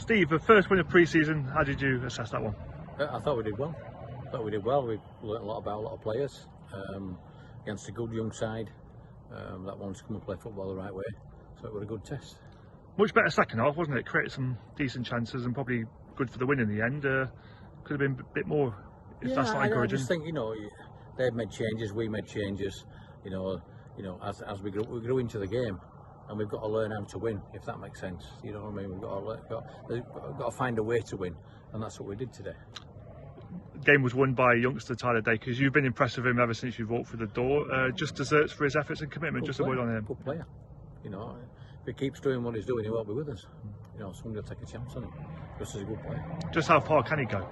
Steve, the first win of pre-season, how did you assess that one? I thought we did well. We've learnt a lot about a lot of players against a good young side that wants to come and play football the right way. So it was a good test. Much better second half, wasn't it? Created some decent chances and probably good for the win in the end. Could have been a bit more if that's not encouraging. I just think, they've made changes, we made changes. As we grew into the game, and we've got to learn how to win, if that makes sense. You know what I mean? We've got to find a way to win, and that's what we did today. The game was won by youngster Tyler Dacres. You've been impressed with him ever since you've walked through the door. Just desserts for his efforts and commitment. Good just player, a word on him. Good player. If he keeps doing what he's doing, he won't be with us. Somebody will take a chance on him. Just as a good player. Just how far can he go?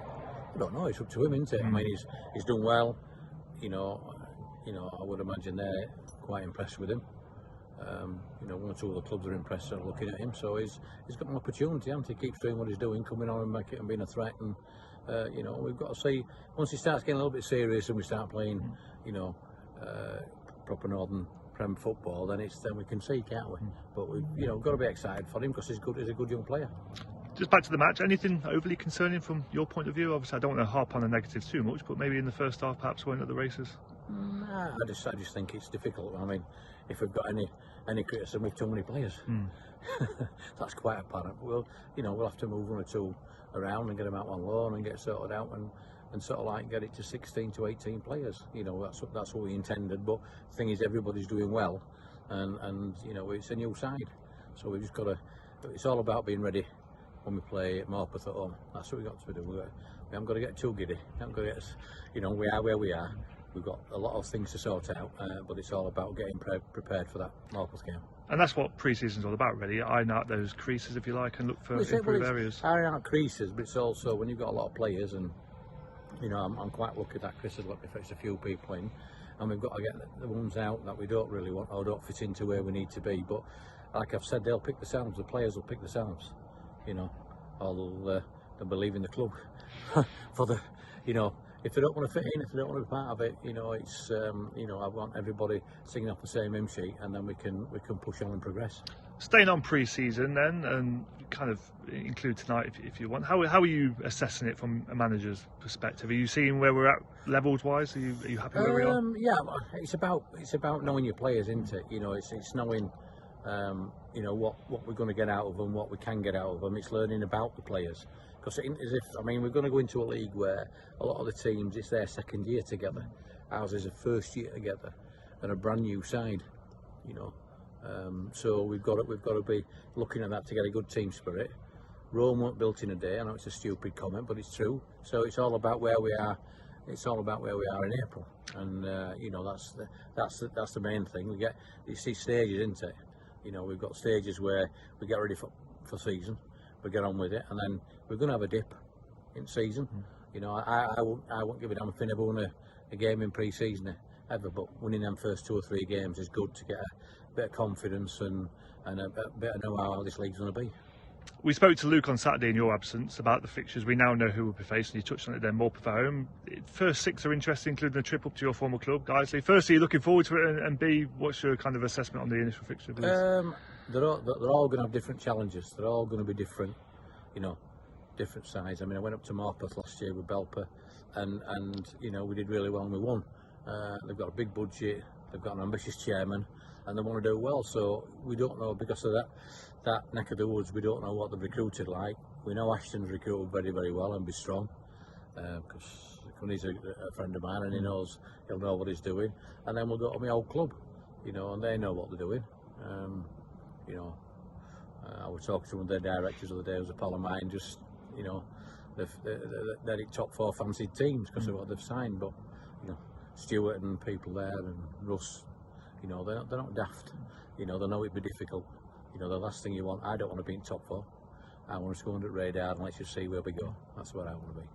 I don't know. It's up to him, isn't it? I mean, he's done well. I would imagine they're quite impressed with him. One or two of the clubs are impressed and looking at him. So he's got an opportunity, and he keeps doing what he's doing, coming on and making and being a threat. And we've got to see once he starts getting a little bit serious and we start playing, proper Northern Prem football, then we can see, can't we? But we've got to be excited for him because he's good. He's a good young player. Just back to the match, anything overly concerning from your point of view? Obviously, I don't want to harp on the negatives too much, but maybe in the first half, perhaps weren't at the races. Nah, I just think it's difficult. I mean, if we've got any criticism with too many players, that's quite apparent. We'll have to move one or two around and get them out on loan and get sorted out and sort of like get it to 16 to 18 players. That's what we intended. But the thing is, everybody's doing well, and it's a new side, so we've just got to. It's all about being ready when we play at Morpeth at home. That's what we've got to do. We haven't got to get too giddy. We haven't got to get, we are where we are. We've got a lot of things to sort out, but it's all about getting prepared for that Morpeth game. And that's what pre-season's all about, really. Iron out those creases, if you like, and look for improved areas. Iron out creases, but it's also when you've got a lot of players, and I'm quite lucky that Chris has let me fetch a few people in, and we've got to get the ones out that we don't really want or don't fit into where we need to be. But like I've said, they'll pick themselves. The players will pick themselves. Or they'll believe in the club for the, if they don't want to fit in, if they don't want to be part of it, it's, I want everybody singing off the same hymn sheet, and then we can push on and progress. Staying on pre-season then, and kind of include tonight if you want. How are you assessing it from a manager's perspective? Are you seeing where we're at levels wise? Are you happy where we are? Yeah, it's about knowing your players, isn't it? It's knowing. What we're going to get out of them, what we can get out of them. It's learning about the players, because we're going to go into a league where a lot of the teams, it's their second year together. Ours is a first year together, and a brand new side. So we've got to be looking at that to get a good team spirit. Rome weren't built in a day. I know it's a stupid comment, but it's true. So it's all about where we are. It's all about where we are in April, and that's the main thing. You see stages, isn't it? We've got stages where we get ready for season, we get on with it, and then we're going to have a dip in season. I won't give a damn if we never won a game in pre-season ever, but winning them first 2 or 3 games is good to get a bit of confidence and a bit of know how this league's going to be. We spoke to Luke on Saturday in your absence about the fixtures. We now know who will be facing. You touched on it there, Morpeth at home. First 6 are interesting, including a trip up to your former club, Guiseley. Firstly, looking forward to it, and B, what's your kind of assessment on the initial fixture? They're all going to have different challenges. They're all going to be different, different size. I went up to Morpeth last year with Belper, and we did really well and we won. They've got a big budget. They've got an ambitious chairman, and they want to do well. So we don't know, because of that neck of the woods, we don't know what they've recruited like. We know Ashton's recruited very, very well and be strong, because he's a friend of mine and he'll know what he's doing. And then we'll go to my old club, and they know what they're doing. I was talking to one of their directors the other day, who was a pal of mine, just, they're top 4 fancied teams because of what they've signed. But, Stuart and people there and Russ, they're not daft. They know it'd be difficult. The last thing you want, I don't want to be in top 4. I want to go under the radar and let's just see where we go. That's where I want to be.